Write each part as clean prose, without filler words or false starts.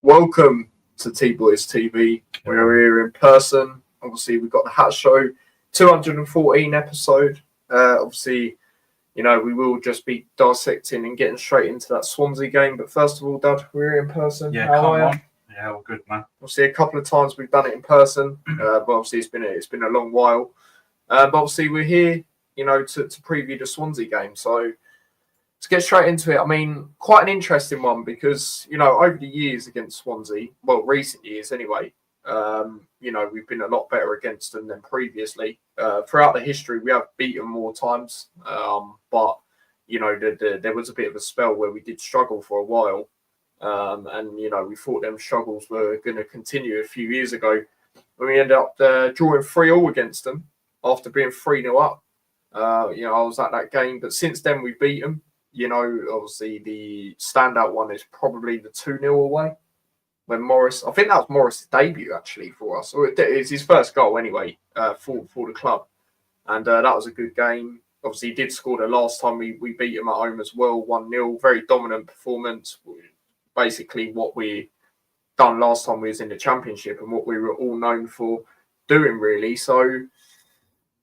Welcome to T Boys TV. We're here in person. Obviously, we've got the Hat Show 214 episode. Obviously, we will just be dissecting and getting straight into that Swansea game. But first of all, Dad, we're here in person. Yeah, How come are you? on. Yeah, all good, man. Obviously, a couple of times we've done it in person, but obviously it's been a long while. But obviously, we're here, to preview the Swansea game. So to get straight into it, I mean, quite an interesting one because, over the years against Swansea, well, recent years anyway, we've been a lot better against them than previously. Throughout the history, we have beaten more times, but, there was a bit of a spell where we did struggle for a while. And we thought them struggles were going to continue a few years ago. When we ended up drawing 3-3 against them after being 3-0 up. I was at that game, but since then we've beat them. Obviously the standout one is probably the 2-0 away when Morris. I think that was Morris' debut actually for us, or it's his first goal anyway for the club, and that was a good game. Obviously, he did score the last time we beat him at home as well, 1-0. Very dominant performance. Basically, what we done last time we was in the Championship and what we were all known for doing, really. So,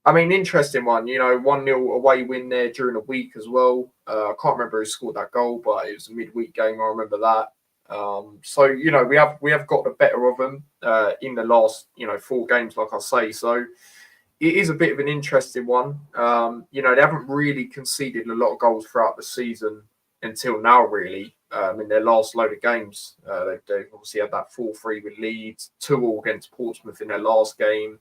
I mean, interesting one. 1-0 away win there during a week as well. I can't remember who scored that goal, but it was a midweek game. I remember that. So we have got the better of them in the last 4 games, like I say. So it is a bit of an interesting one. They haven't really conceded a lot of goals throughout the season until now, really. In their last load of games, they've obviously had that 4-3 with Leeds, 2-2 against Portsmouth in their last game,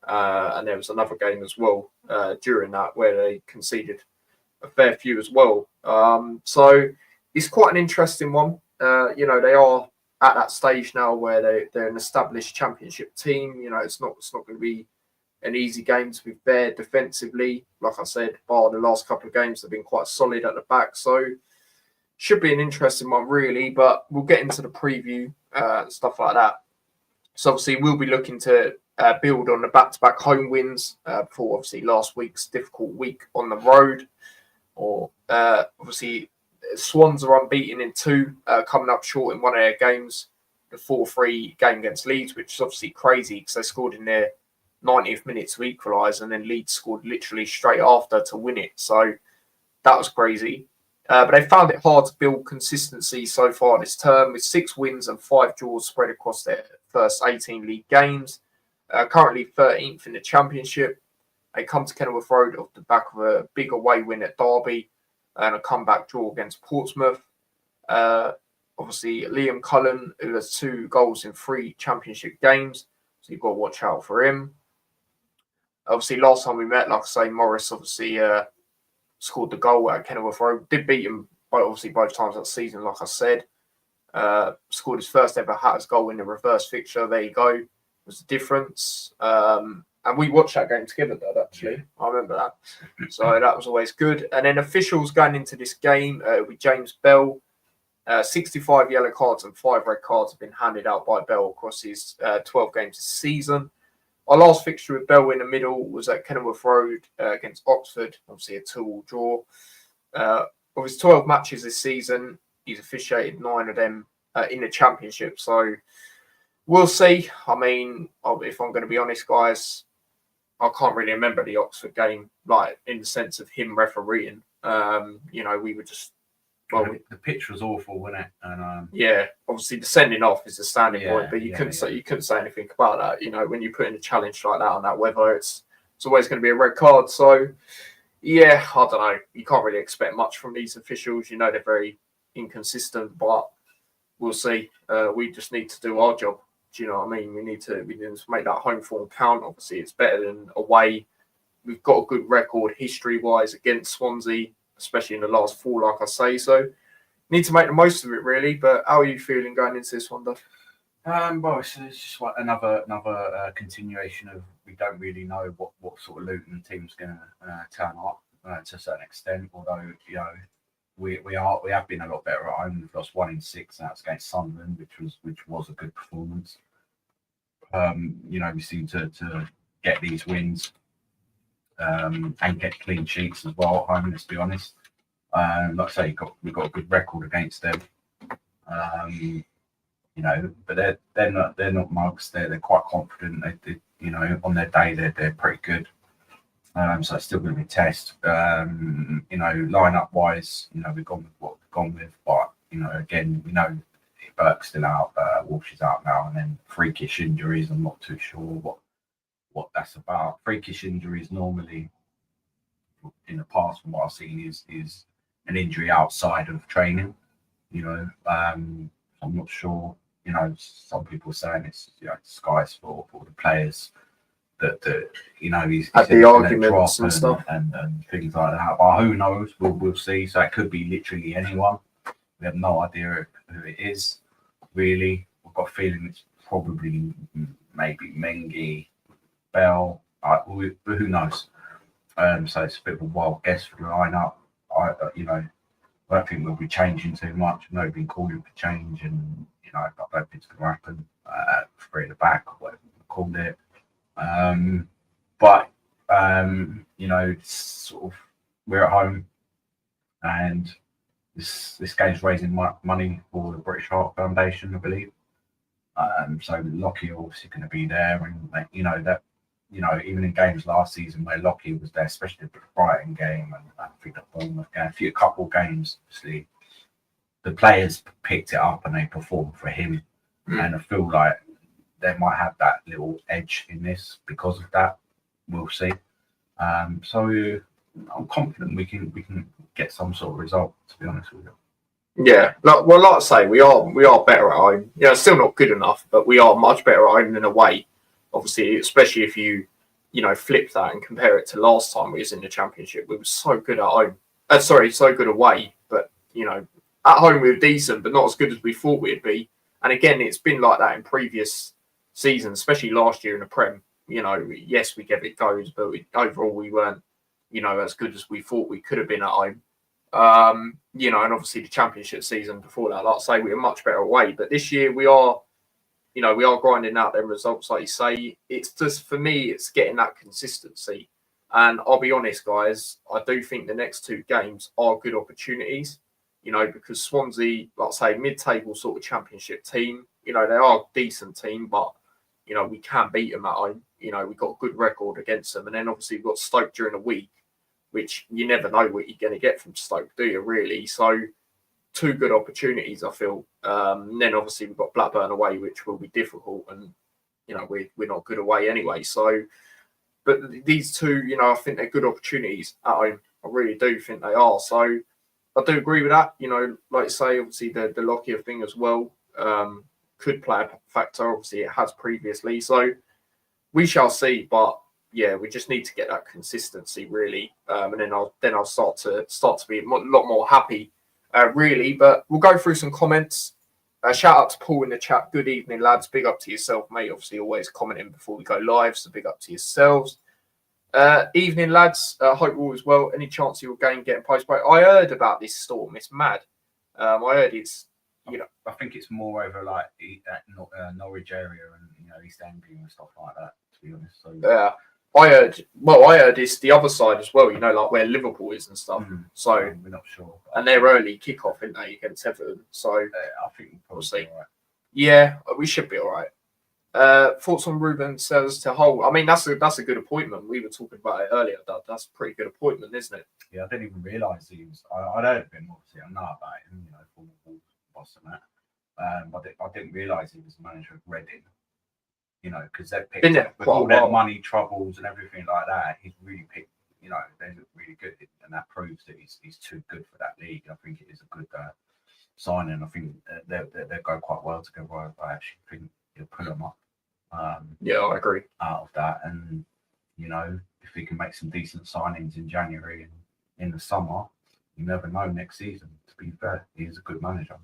and there was another game as well during that where they conceded a fair few as well. So it's quite an interesting one. They are at that stage now where they're an established Championship team. It's not going to be an easy game, to be fair. Defensively, like I said, bar the last couple of games, they've been quite solid at the back. So should be an interesting one, really, but we'll get into the preview, stuff like that. So obviously we'll be looking to build on the back-to-back home wins before obviously last week's difficult week on the road. Or obviously Swans are unbeaten in 2, coming up short in one of their games. The 4-3 game against Leeds, which is obviously crazy because they scored in their 90th minute to equalise, and then Leeds scored literally straight after to win it. So that was crazy. But they found it hard to build consistency so far this term, with 6 wins and 5 draws spread across their first 18 league games. Currently 13th in the Championship. They come to Kenilworth Road off the back of a big away win at Derby and a comeback draw against Portsmouth. Obviously, Liam Cullen, who has 2 goals in 3 Championship games, so you've got to watch out for him. Obviously, last time we met, like I say, Morris obviously scored the goal at Kenilworth Road. Did beat him, obviously, both times that season, like I said. Scored his first ever Hatters goal in the reverse fixture. There you go. Was the difference. And we watched that game together, Dad, actually. I remember that. So that was always good. And then officials going into this game with James Bell. 65 yellow cards and 5 red cards have been handed out by Bell across his 12 games this season. Our last fixture with Bell in the middle was at Kenilworth Road against Oxford. Obviously a 2-2 draw. Of his 12 matches this season, he's officiated 9 of them in the Championship. So we'll see. I mean, if I'm going to be honest, guys, I can't really remember the Oxford game, like in the sense of him refereeing. We were just the pitch was awful, wasn't it? And yeah, obviously the sending off is a standing point, but you couldn't say anything about that. When you put in a challenge like that on that weather, it's always going to be a red card. So yeah, I don't know. You can't really expect much from these officials. They're very inconsistent, but we'll see. We just need to do our job. Do you know what I mean? We need to make that home form count. Obviously, it's better than away. We've got a good record history-wise against Swansea, especially in the last 4, like I say. So, need to make the most of it, really. But how are you feeling going into this one, Dad? Well, it's just like another continuation of, we don't really know what sort of Luton team's going to turn up to a certain extent. Although we have been a lot better at home. We've lost 1 in 6, and that's against Sunderland, which was a good performance. We seem to get these wins and get clean sheets as well at home. Let's be honest. Like I say, we've got a good record against them. but they're not mugs. They're quite confident. They on their day they're pretty good. So it's still going to be a test. Lineup wise, we've gone with what we've gone with, but again, Burke's still out, Walsh is out now, and then freakish injuries. I'm not too sure what that's about. Freakish injuries normally, in the past, from what I've seen, is an injury outside of training. I'm not sure. Some people are saying it's disguise for the players that he's At the arguments and stuff and things like that. But who knows? We'll see. So it could be literally anyone. We have no idea who it is. Really, we've got a feeling it's probably maybe Mengi, Bell. Who knows? So it's a bit of a wild guess for the lineup. I don't think we'll be changing too much. I've never been calling for change, and I don't think it's going to happen. Three at the back, or whatever we called it. Sort of we're at home, and this game's raising money for the British Heart Foundation, I believe. So Lockie are obviously going to be there, and even in games last season where Lockie was there, especially the Brighton game and I think the Bournemouth game, a couple games, obviously the players picked it up and they performed for him, and I feel like they might have that little edge in this because of that. We'll see. So I'm confident we can get some sort of result, to be honest with you. Yeah, like I say, we are better at home. Still not good enough, but we are much better at home than away. Obviously, especially if you flip that and compare it to last time we was in the Championship, we were so good at home. So good away, but at home we were decent, but not as good as we thought we'd be. And again, it's been like that in previous seasons, especially last year in the Prem. Yes, we gave it goes, but overall we weren't, as good as we thought we could have been at home. And obviously the Championship season before that, like I say, we were much better away. But this year we are grinding out them results, like you say. It's just, for me, it's getting that consistency. And I'll be honest, guys, I do think the next two games are good opportunities, because Swansea, like I say, mid-table sort of Championship team, they are a decent team, but, we can beat them at home. We've got a good record against them. And then obviously we've got Stoke during the week, which you never know what you're going to get from Stoke, do you, really? So two good opportunities, I feel. And then obviously we've got Blackburn away, which will be difficult. And, we're not good away anyway. So, but these two, I think they're good opportunities at home. I really do think they are. So I do agree with that. Like you say, obviously the Lockyer thing as well could play a factor. Obviously it has previously. So we shall see. But yeah, we just need to get that consistency really. And then I'll start to be a lot more happy, really. But we'll go through some comments. Shout out to Paul in the chat. Good evening, lads. Big up to yourself, mate. Obviously, always commenting before we go live, so big up to yourselves. Evening, lads. Hope all is well. Any chance of your game getting postponed? I heard about this storm. It's mad. I heard it's, I think it's more over like Norwich area and East Anglia and stuff like that, to be honest. So yeah. I heard it's the other side as well, like where Liverpool is and stuff. So we're not sure. And they're early kickoff, aren't they, against Everton? So I think we'll see. All right. Yeah, we should be all right. Thoughts on Ruben says to Hull? I mean, that's a good appointment. We were talking about it earlier. That's a pretty good appointment, isn't it? Yeah, I didn't even realise he was. I'd heard of him, obviously. I know about him, former Wolves boss and that. I didn't realise he was the manager of Reading. Because they've picked up with all their money troubles and everything like that. He's really picked. They look really good, and that proves that he's too good for that league. I think it is a good signing. I think they'll go quite well together. I actually think he'll pull them up. Yeah, I agree. Out of that, and if we can make some decent signings in January and in the summer, you never know next season. To be fair, he's a good manager.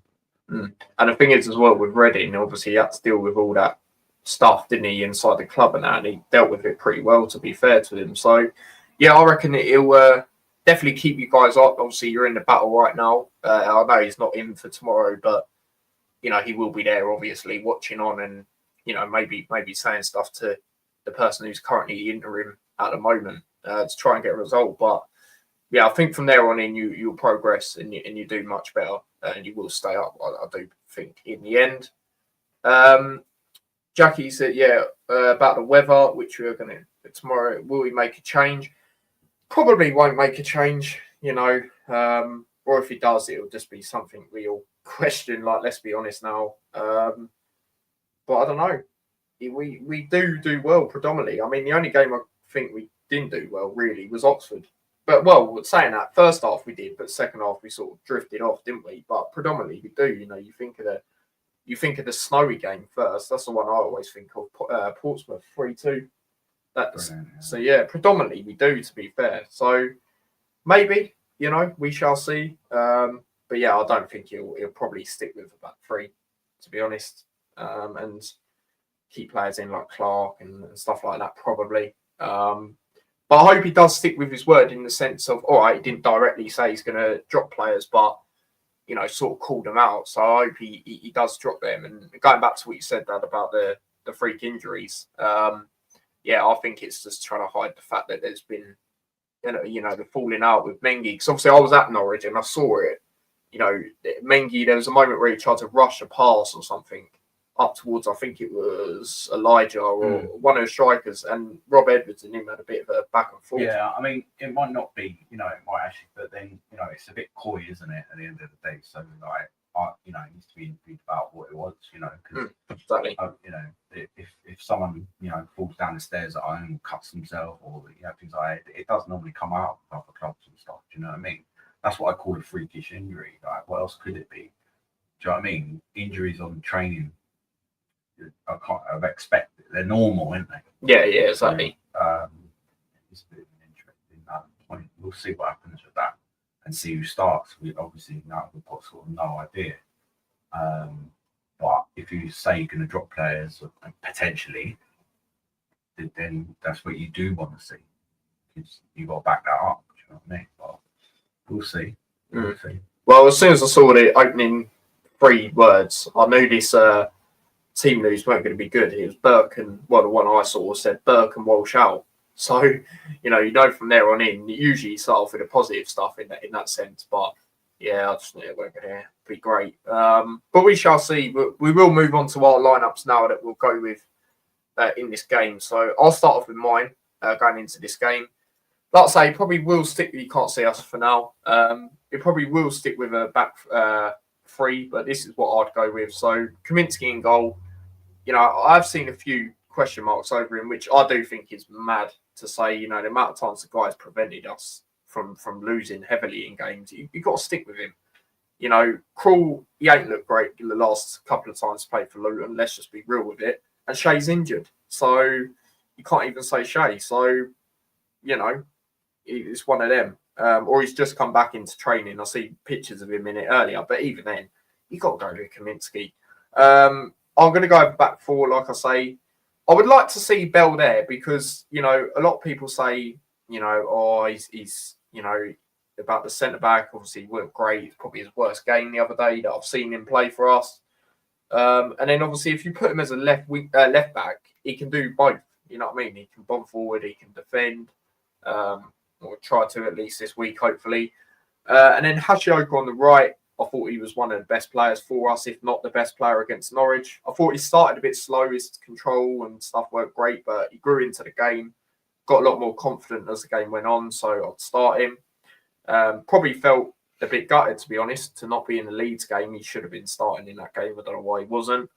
And the thing is, as well, with Reading, obviously he had to deal with all that stuff, didn't he, inside the club and that, and he dealt with it pretty well, to be fair to him. So yeah, I reckon it'll definitely keep you guys up. Obviously you're in the battle right now. I know he's not in for tomorrow, but he will be there, obviously watching on, and maybe saying stuff to the person who's currently interim at the moment to try and get a result. But yeah, I think from there on in you'll progress and you do much better and you will stay up, I do think, in the end. Jackie said, about the weather, which we're going to tomorrow. Will we make a change? Probably won't make a change, or if he does, it'll just be something we'll question. Like, let's be honest now. But I don't know. We do well predominantly. I mean, the only game I think we didn't do well really was Oxford. But saying that, first half we did, but second half we sort of drifted off, didn't we? But predominantly we do. You think of the Snowy game first. That's the one I always think of. Portsmouth 3-2. So yeah, predominantly we do. To be fair, so maybe we shall see. But yeah, I don't think he'll probably stick with the back three, to be honest, and keep players in like Clark and stuff like that probably. But I hope he does stick with his word in the sense of, all right, he didn't directly say he's going to drop players, but sort of called them out. So I hope he does drop them. And going back to what you said, Dad, about the freak injuries, I think it's just trying to hide the fact that there's been, the falling out with Mengi. Because obviously I was at Norwich and I saw it. Mengi, there was a moment where he tried to rush a pass or something up towards, I think it was Elijah or one of the strikers, and Rob Edwards and him had a bit of a back and forth. Yeah, I mean, it might not be, it might actually, but then, it's a bit coy, isn't it, at the end of the day? So, it needs to be interviewed about what it was, because, exactly. If someone, falls down the stairs at home, cuts himself, or, things like that, it does normally come out of other clubs and stuff, do you know what I mean? That's what I call a freakish injury. Like, what else could it be? Do you know what I mean? Injuries on training, I've expected. They're normal, aren't they? Yeah, exactly. So, it's a bit of an interesting point. We'll see what happens with that and see who starts. We obviously now we've got sort of no idea. But if you say you're going to drop players potentially, then that's what you do want to see. You've got to back that up. Do you know what I mean? But we'll see. We'll see. Well, as soon as I saw the opening 3 words, I knew this team news weren't going to be good. It was Burke and, the one I saw said Burke and Walsh out. So, from there on in, usually you start off with the positive stuff in that sense. But yeah, I just knew it weren't going to be great. But we shall see. We will move on to our lineups now that we'll go with in this game. So I'll start off with mine going into this game. Like I say, probably will stick. You can't see us for now. It probably will stick with a back 3, but this is what I'd go with. So Kaminsky in goal. I've seen a few question marks over him, which I do think is mad to say. The amount of times the guy's prevented us from losing heavily in games. You've got to stick with him. Krul, he ain't looked great the last couple of times played for Luton. Let's just be real with it. And Shea's injured, so you can't even say Shea. So, it's one of them. Or he's just come back into training. I see pictures of him in it earlier, but even then, you got to go with Kaminsky. I'm going to go back 4, like I say. I would like to see Bell there because, a lot of people say, he's about the centre-back. Obviously, he weren't great. It's probably his worst game the other day that I've seen him play for us. And then, obviously, if you put him as a left back, he can do both. You know what I mean? He can bomb forward, he can defend, or try to at least this week, hopefully. And then Hachioka on the right, I thought he was one of the best players for us, if not the best player against Norwich. I thought he started a bit slow, his control and stuff weren't great, but he grew into the game, got a lot more confident as the game went on, so I'd start him. Probably felt a bit gutted, to be honest, to not be in the Leeds game. He should have been starting in that game. I don't know why he wasn't.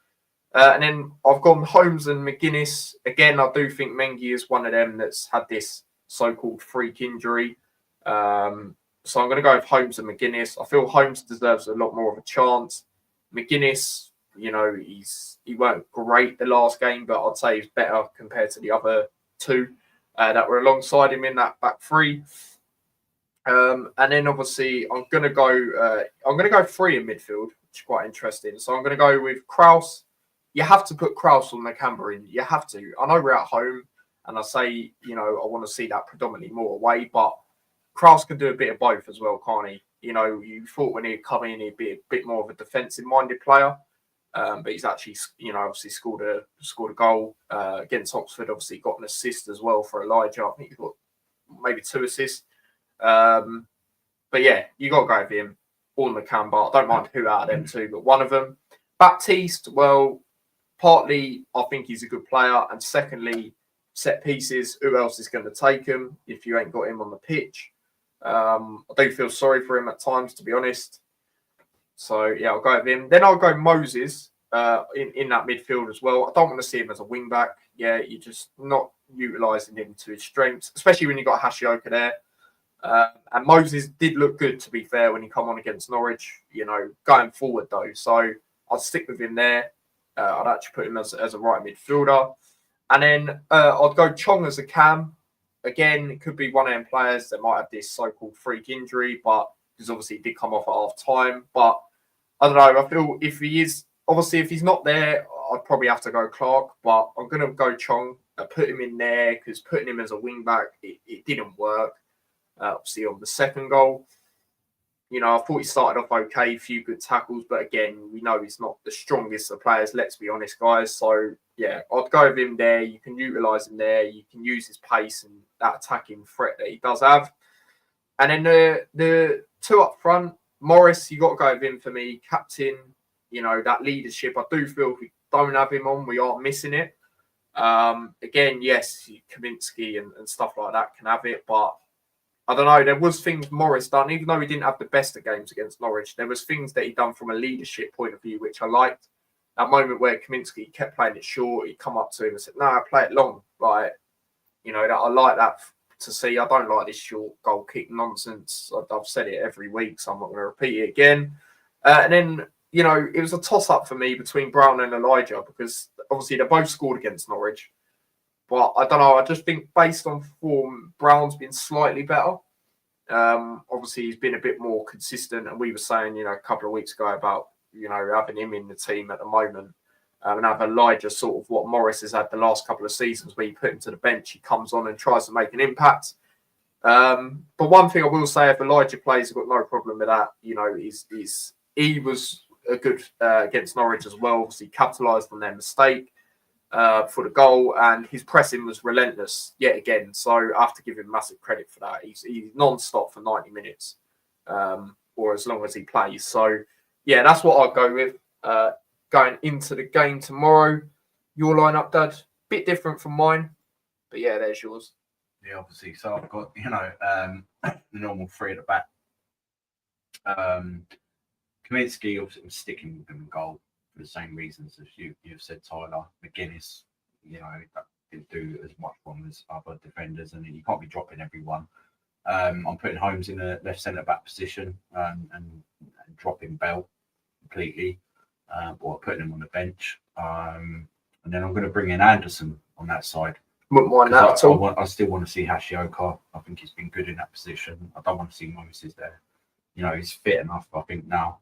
And then I've gone Holmes and McGuinness. Again, I do think Mengi is one of them that's had this so-called freak injury. So I'm going to go with Holmes and McGuinness. I feel Holmes deserves a lot more of a chance. McGuinness, he weren't great the last game, but I'd say he's better compared to the other 2 that were alongside him in that back 3. And then obviously I'm going to go 3 in midfield, which is quite interesting. So I'm going to go with Kraus. You have to put Kraus on the camera in. You have to. I know we're at home, and I say, I want to see that predominantly more away, but Kraus can do a bit of both as well, can't he? You thought when he'd come in, he'd be a bit more of a defensive-minded player, but he's actually, obviously scored a goal against Oxford. Obviously got an assist as well for Elijah. I think he's got maybe 2 assists. But yeah, you got to go with him. All McCann, but I don't mind who out of them 2, but one of them. Baptiste, well, partly, I think he's a good player, and secondly, set pieces. Who else is going to take him if you ain't got him on the pitch? I do feel sorry for him at times, to be honest. So yeah, I'll go with him. Then I'll go Moses in that midfield as well. I don't want to see him as a wing back. Yeah, you're just not utilising him to his strengths, especially when you got Hashioka there. And Moses did look good, to be fair, when he come on against Norwich. You know, going forward though, so I'll stick with him there. I'd actually put him as a right midfielder, and then I'd go Chong as a cam. Again, it could be one of them players that might have this so-called freak injury, but because obviously he did come off at half time. But I don't know. I feel if he's not there, I'd probably have to go Clark. But I'm going to go Chong. I put him in there because putting him as a wing back, it didn't work. Obviously on the second goal, you know, I thought he started off okay, a few good tackles, but again, we know he's not the strongest of players. Let's be honest, guys. So yeah, I'd go with him there. You can utilise him there. You can use his pace and that attacking threat that he does have. And then the two up front, Morris, you got to go with him for me, captain. You know, that leadership. I do feel if we don't have him on, we are missing it. Again, yes, Kaminsky and stuff like that can have it, but I don't know. There was things Morris done, even though he didn't have the best of games against Norwich. There was things that he done from a leadership point of view, which I liked. That moment where Kaminsky kept playing it short, he'd come up to him and said, "No, play it long." Like, you know, that I like that to see. I don't like this short goal kick nonsense. I've said it every week, so I'm not going to repeat it again. And then, you know, it was a toss-up for me between Brown and Elijah because obviously they both scored against Norwich. But I don't know. I just think based on form, Brown's been slightly better. Obviously, he's been a bit more consistent. And we were saying, you know, a couple of weeks ago about, you know, having him in the team at the moment. And have Elijah sort of what Morris has had the last couple of seasons where you put him to the bench, he comes on and tries to make an impact. But one thing I will say, if Elijah plays, I've got no problem with that. You know, he was a good against Norwich as well. Obviously, capitalised on their mistake. For the goal, and his pressing was relentless yet again. So I have to give him massive credit for that. He's non-stop for 90 minutes, or as long as he plays. So yeah, that's what I'll go with. Going into the game tomorrow, your lineup, Dad, bit different from mine, but yeah, there's yours. Yeah, obviously. So I've got, you know, the normal three at the back. Kaminsky, obviously, I'm sticking with him in goal. For the same reasons as you've said, Tyler. McGuinness, you know, didn't do as much wrong as other defenders, and you can't be dropping everyone. I'm putting Holmes in a left centre back position and dropping Bell completely, or putting him on the bench. And then I'm going to bring in Anderson on that side. Wouldn't mind that at all. I still want to see Hashioka. I think he's been good in that position. I don't want to see Moses there. You know, he's fit enough, I think, now.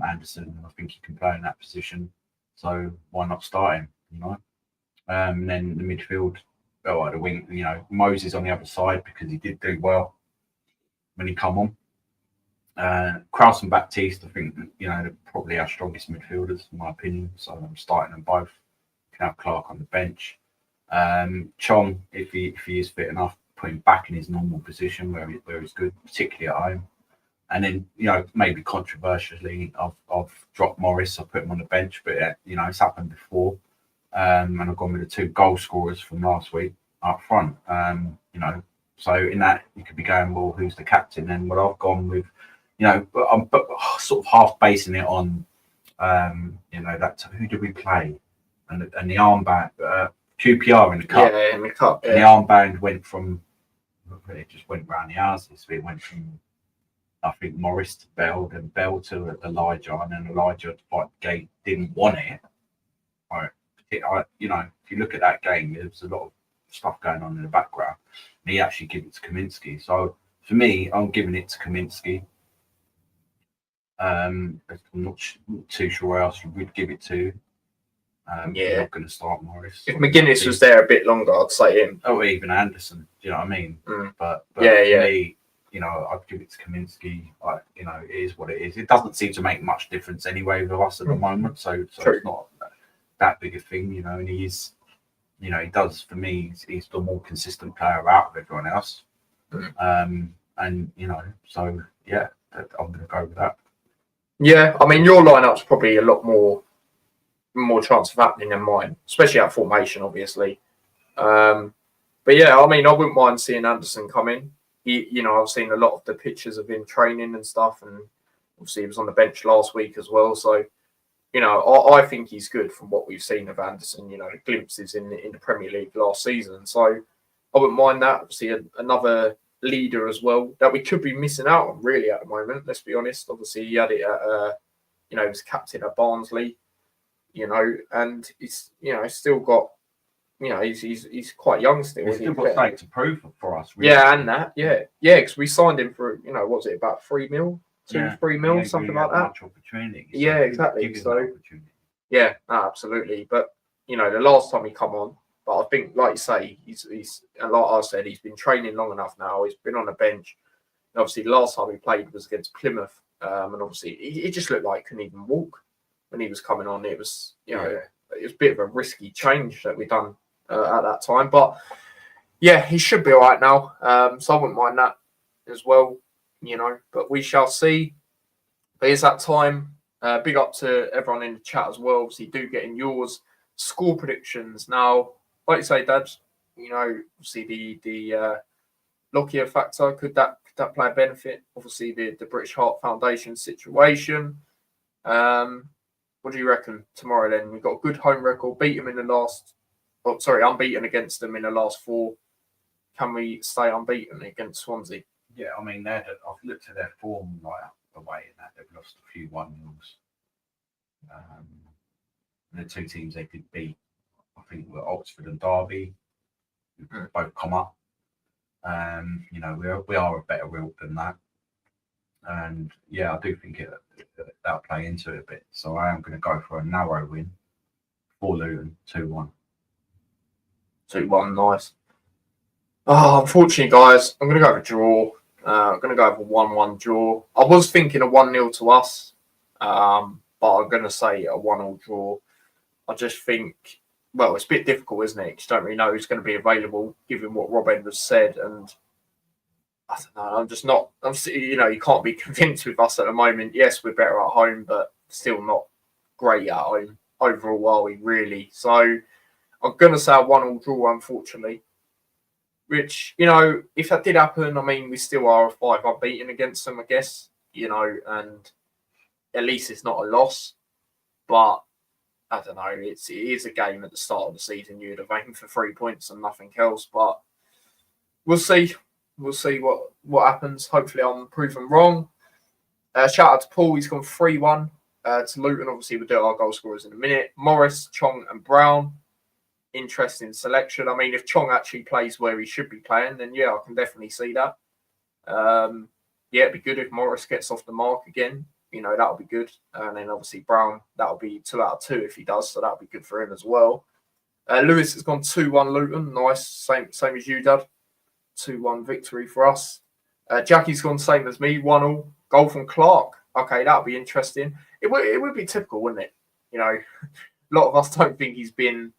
Anderson, I think he can play in that position. So why not start him, you know? And then the midfield, the wing, you know, Moses on the other side because he did do well when he come on. Kraus and Baptiste, I think, you know, they're probably our strongest midfielders, in my opinion. So I'm starting them both. You can have Clark on the bench. Chong, if he is fit enough, put him back in his normal position where he's good, particularly at home. And then, you know, maybe controversially, I've dropped Morris. I put him on the bench, but you know, it's happened before. And I've gone with the two goal scorers from last week up front. You know, so in that you could be going, well, who's the captain? And what I've gone with, you know, I'm sort of half basing it on, you know, that who do we play, and the armband, QPR in the cup. Yeah, in the cup. Yeah. And the armband went from, it just went round the houses. It went from, I think, Morris to Bell, then Bell to Elijah, and then Elijah didn't want it. You know, if you look at that game, there's a lot of stuff going on in the background, and he actually gave it to Kaminsky. So for me, I'm giving it to Kaminsky. I'm not too sure where else we'd give it to. Yeah, I'm not going to start Morris. If McGuinness was there a bit longer, I'd say him. Oh, even Anderson. Do you know what I mean? But yeah. For me, you know, I'd give it to Kaminsky. You know, it is what it is. It doesn't seem to make much difference anyway with us at the moment. So it's not that big a thing, you know. And he's, you know, he does, for me, he's the more consistent player out of everyone else. And, you know, so yeah, I'm going to go with that. Yeah, I mean, your lineup's probably a lot more more chance of happening than mine, especially at formation, obviously. But yeah, I mean, I wouldn't mind seeing Anderson come in. I've seen a lot of the pictures of him training and stuff, and obviously he was on the bench last week as well. So, I think he's good from what we've seen of Anderson. Glimpses in the Premier League last season. So I wouldn't mind that. Obviously, another leader as well that we could be missing out on really at the moment. Let's be honest. Obviously, he had it at, he was captain at Barnsley. And he's still got. He's quite young still. He's still got something to prove for us. Really. Yeah, and that, yeah, because we signed him for, what was it, about 3 mil, 3 mil, something like that. Much opportunity. So yeah, exactly. So yeah, absolutely. But the last time he come on, but I think, like you say, he's and like I said, he's been training long enough now. He's been on the bench. And obviously, the last time he played was against Plymouth, and obviously, he just looked like he couldn't even walk when he was coming on. It was, it was a bit of a risky change that we done. At that time, but yeah, he should be all right now. So I wouldn't mind that as well, but we shall see. But it's that time. Big up to everyone in the chat as well. Obviously, do get in yours score predictions now. Like you say, Dad, obviously the Lockyer factor could that play a benefit? Obviously, the British Heart Foundation situation. What do you reckon tomorrow? Then we've got a good home record. Beat them in the last. Unbeaten against them in the last 4. Can we stay unbeaten against Swansea? Yeah, I mean, I've looked at their form right up the way in that they've lost a few 1-0s. The 2 teams they could beat, I think, were Oxford and Derby, who both come up. We are a better wilt than that, and yeah, I do think that'll play into it a bit. So I am going to go for a narrow win for Luton, 2-1. 2-1, nice. Oh, unfortunately, guys, I'm going to go with a draw. I'm going to go with a 1-1 draw. I was thinking a 1-0 to us, but I'm going to say a 1-1 draw. I just think, well, it's a bit difficult, isn't it? Because you don't really know who's going to be available, given what Rob Edwards said. And I don't know, I'm just not, you can't be convinced with us at the moment. Yes, we're better at home, but still not great at home overall, are we really? So I'm going to say a 1-1 draw, unfortunately. Which, if that did happen, I mean, we still are a 5 unbeaten against them, I guess, and at least it's not a loss. But, I don't know, it is a game at the start of the season. You'd have aimed for 3 points and nothing else. But we'll see. We'll see what happens. Hopefully I'm proven wrong. Shout out to Paul. He's gone 3-1 to Luton. Obviously, we'll do our goal scorers in a minute. Morris, Chong and Brown. Interesting selection. I mean, if Chong actually plays where he should be playing, then yeah, I can definitely see that. It'd be good if Morris gets off the mark again. That'll be good. And then obviously Brown, that'll be 2 out of 2 if he does, so that'll be good for him as well. Lewis has gone 2-1 Luton. Nice. Same as you, Dad. 2-1 victory for us. Jackie's gone same as me, 1-1. Goal from Clark. Okay, that'll be interesting. It would be typical, wouldn't it? A lot of us don't think he's been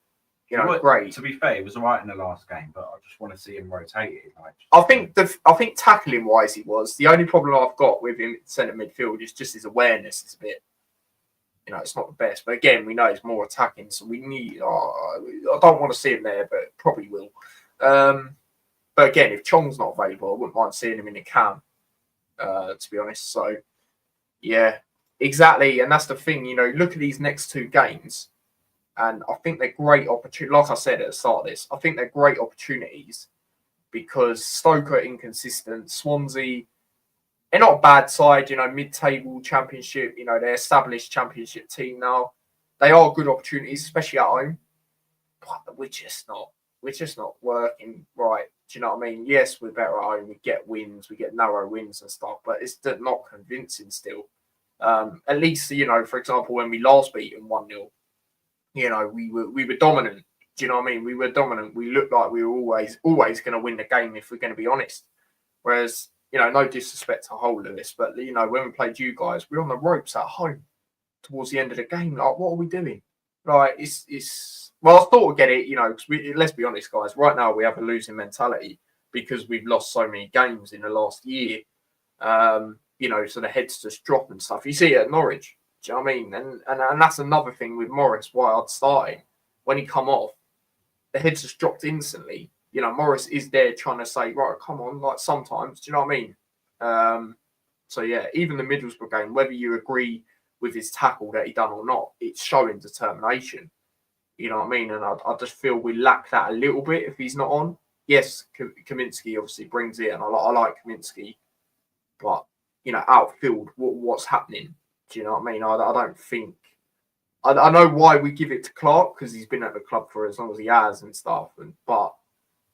great. To be fair, he was all right in the last game, but I just want to see him rotated. I think tackling wise he was. The only problem I've got with him at centre midfield is just his awareness is a bit, it's not the best. But again, we know he's more attacking, so we need. I don't want to see him there, but probably will. But again, if Chong's not available, I wouldn't mind seeing him in the cam. To be honest, so yeah, exactly, and that's the thing. Look at these next 2 games. And I think they're great opportunities. Like I said at the start of this, I think they're great opportunities because Stoke are inconsistent. Swansea, they're not a bad side, mid-table championship. They're established championship team now. They are good opportunities, especially at home. But we're just not working right. Do you know what I mean? Yes, we're better at home. We get wins, we get narrow wins and stuff, but it's not convincing still. At least, for example, when we last beat them 1-0. We were dominant. Do you know what I mean? We were dominant. We looked like we were always going to win the game if we're going to be honest. Whereas, no disrespect to Hull Lewis, but when we played you guys, we were on the ropes at home towards the end of the game. Like, what are we doing? Like, it's well, I thought we'd get it. Because let's be honest, guys. Right now we have a losing mentality because we've lost so many games in the last year. So the heads just drop and stuff. You see it at Norwich. Do you know what I mean? And that's another thing with Morris, why I'd started. When he come off, the head just dropped instantly. You know, Morris is there trying to say, right, come on, like sometimes, do you know what I mean? So yeah, even the Middlesbrough game, whether you agree with his tackle that he done or not, it's showing determination. You know what I mean? And I just feel we lack that a little bit if he's not on. Yes, Kaminsky obviously brings it, and I like Kaminsky, but you know, outfield, what's happening? Do you know what I mean? I don't think. I know why we give it to Clark because he's been at the club for as long as he has and stuff, but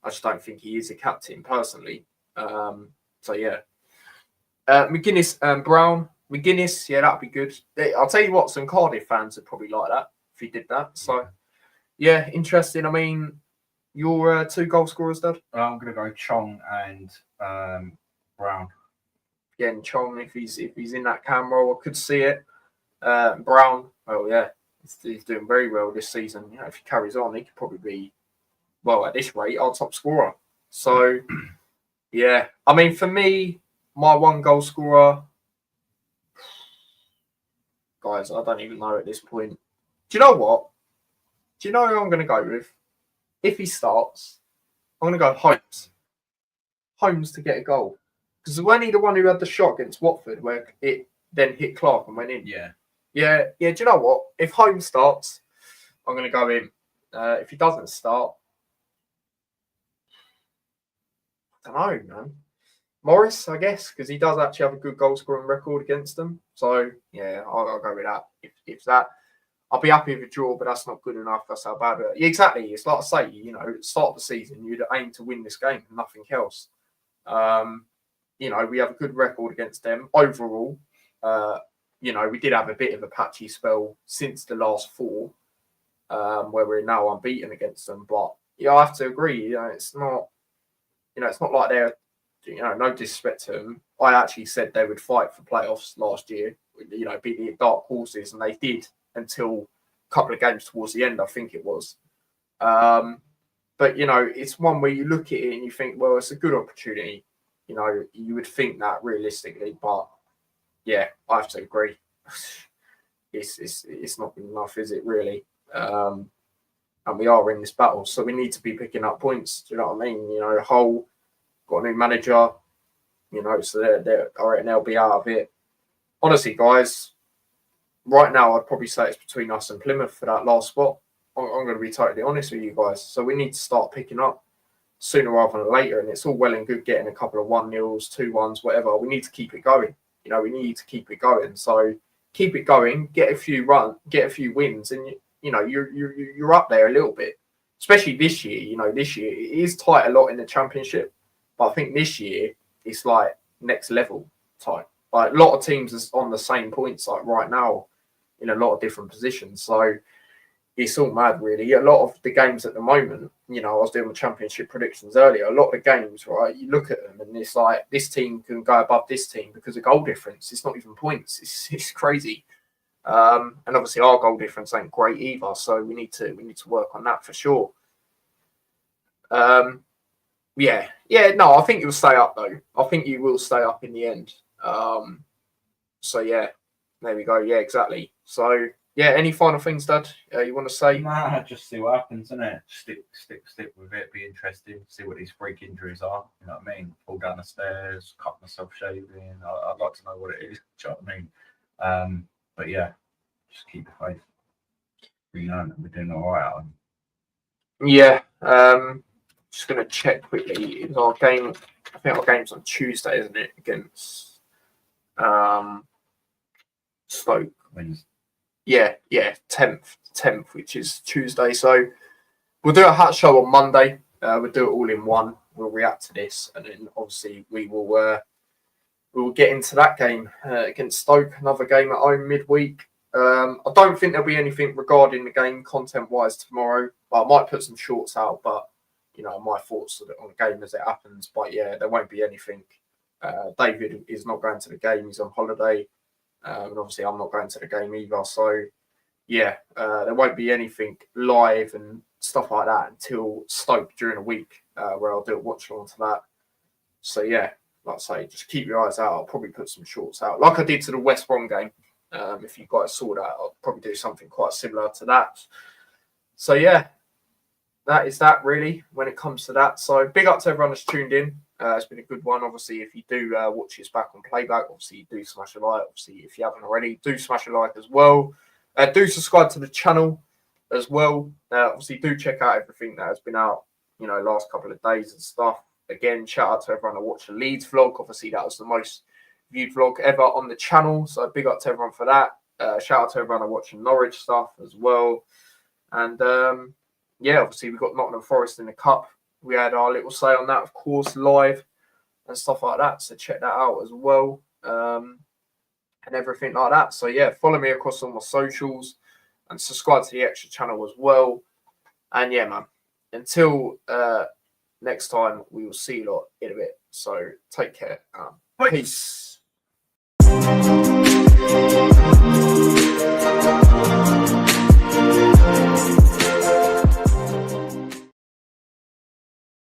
I just don't think he is a captain personally. So yeah, McGuinness and Brown. McGuinness, yeah, that'd be good. I'll tell you what, some Cardiff fans would probably like that if he did that. So yeah, interesting. I mean, your 2 goal scorers, Dad? I'm going to go Chong and Brown. Again, Chong, if he's in that camera, I could see it. Brown, well, yeah, he's doing very well this season. You know, if he carries on, he could probably be, well, at this rate, our top scorer. So, yeah, I mean, for me, my 1 goal scorer, guys, I don't even know at this point. Do you know what? Do you know who I'm going to go with? If he starts, I'm going to go Holmes. Holmes to get a goal. Because wasn't he the one who had the shot against Watford where it then hit Clark and went in? Yeah. Yeah. Do you know what? If Holmes starts, I'm going to go in. If he doesn't start, I don't know, man. Morris, I guess, because he does actually have a good goal scoring record against them. So, yeah, I'll go with that. If that, I'll be happy with a draw, but that's not good enough. That's how bad it is. Yeah, exactly. It's like I say, you know, at the start of the season, you'd aim to win this game and nothing else. You know, we have a good record against them overall. You know, we did have a bit of a patchy spell since the last 4, where we're now unbeaten against them. But yeah, I have to agree. You know, it's not like they're, you know, no disrespect to them. I actually said they would fight for playoffs last year. You know, be the dark horses, and they did until a couple of games towards the end, I think it was. But you know, it's one where you look at it and you think, well, it's a good opportunity. You know, you would think that realistically, but yeah, I have to agree. It's not good enough, is it really? And we are in this battle, so we need to be picking up points. Do you know what I mean? You know, Hull got a new manager. You know, so they're all right, and they'll be out of it. Honestly, guys, right now I'd probably say it's between us and Plymouth for that last spot. I'm going to be totally honest with you guys. So we need to start picking up sooner rather than later. And it's all well and good getting a couple of 1-0s, 2-1s, whatever. We need to keep it going. You know, we need to keep it going. So keep it going, get a few wins, and you know you're up there a little bit. Especially this year. You know, this year it is tight a lot in the Championship, but I think this year it's like next level type. Like a lot of teams are on the same points like right now in a lot of different positions. So it's all mad, really. A lot of the games at the moment, you know, I was doing my Championship predictions earlier. A lot of the games, right, you look at them and it's like this team can go above this team because of goal difference. It's not even points. It's crazy. And obviously our goal difference ain't great either. So we need to work on that for sure. Yeah. No, I think you'll stay up though. I think you will stay up in the end. So yeah, there we go. Yeah, exactly. So. Yeah, any final things, Dad, you want to say? Nah, just see what happens, innit? Stick with it, be interested, see what these freak injuries are. You know what I mean? Fall down the stairs, cut myself shaving. I'd like to know what it is. Do you know what I mean? But yeah, just keep the faith. We know that we're doing all right. Yeah, just going to check quickly. Is our game, I think our game's on Tuesday, isn't it? Against Stoke. Wednesday. Yeah, 10th, which is Tuesday. So we'll do a hat show on Monday. We'll do it all in one. We'll react to this, and then obviously we will get into that game against Stoke. Another game at home midweek. I don't think there'll be anything regarding the game content-wise tomorrow, but I might put some shorts out. But you know, my thoughts on the game as it happens. But yeah, there won't be anything. David is not going to the game. He's on holiday. And obviously, I'm not going to the game either. So, yeah, there won't be anything live and stuff like that until Stoke during the week, where I'll do a watch along to that. So, yeah, like I say, just keep your eyes out. I'll probably put some shorts out, like I did to the West Brom game. If you guys saw that, I'll probably do something quite similar to that. So yeah, that is that really when it comes to that. So big up to everyone that's tuned in. It's been a good one. Obviously, if you do watch this back on playback, obviously do smash a like. Obviously, if you haven't already, do smash a like as well. Do subscribe to the channel as well. Obviously, do check out everything that has been out, last couple of days and stuff. Again, shout out to everyone that watched the Leeds vlog. Obviously, that was the most viewed vlog ever on the channel. So big up to everyone for that. Shout out to everyone that watching Norwich stuff as well. And yeah, obviously we got Nottingham Forest in the cup. We had our little say on that, of course, live and stuff like that. So check that out as well. And everything like that. So yeah, follow me across all my socials and subscribe to the extra channel as well. And yeah, man, until next time, we will see you lot in a bit. So take care. Peace.